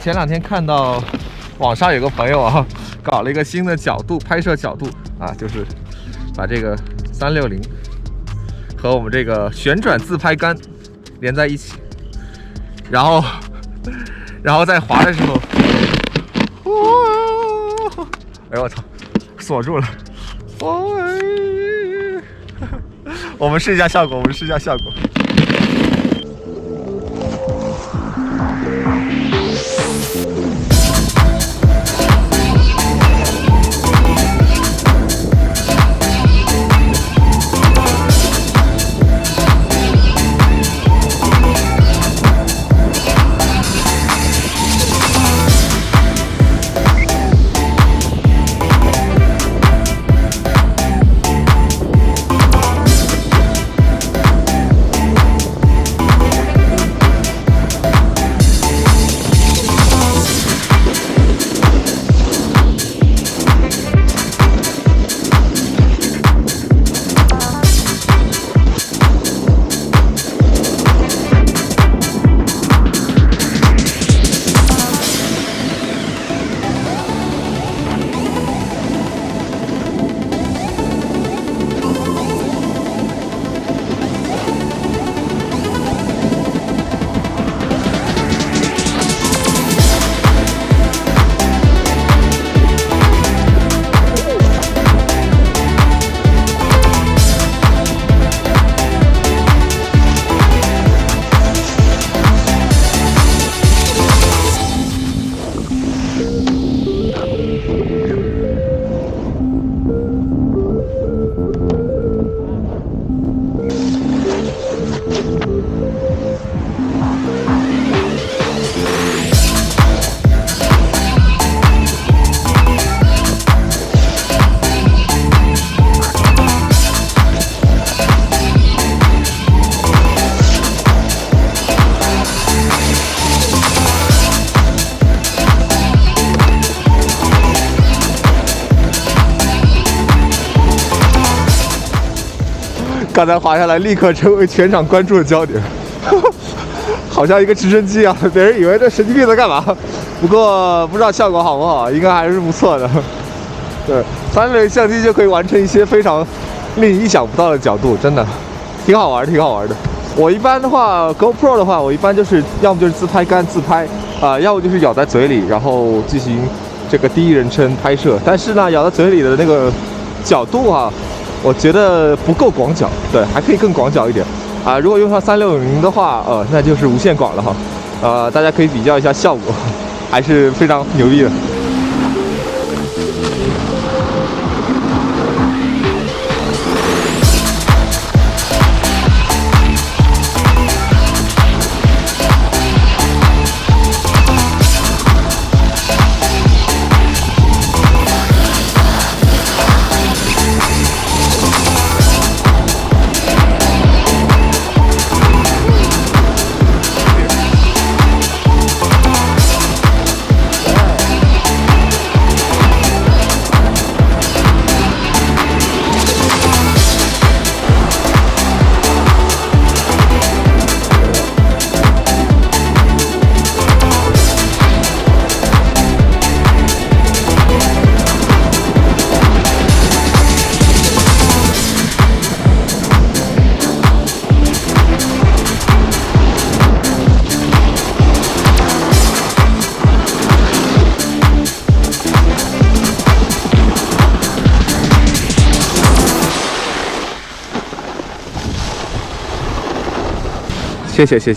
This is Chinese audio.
前2天看到网上有个朋友啊，搞了一个新的角度拍摄角度啊，就是把这个360和我们这个旋转自拍杆连在一起，然后在滑的时候，哎呦我操，锁住了！我们试一下效果，刚才滑下来，立刻成为全场关注的焦点，好像一个直升机啊！别人以为这神经病在干嘛。不过不知道效果好不好，应该还是不错的。对，360相机就可以完成一些非常令你意想不到的角度，真的挺好玩的。我一般的话 ，GoPro 的话，我一般就是要么就是自拍杆自拍要么就是咬在嘴里，然后进行这个第一人称拍摄。但是呢，咬在嘴里的那个角度啊，我觉得不够广角，对，还可以更广角一点啊。如果用上360的话，那就是无限广了哈。大家可以比较一下效果，还是非常牛逼的。谢谢。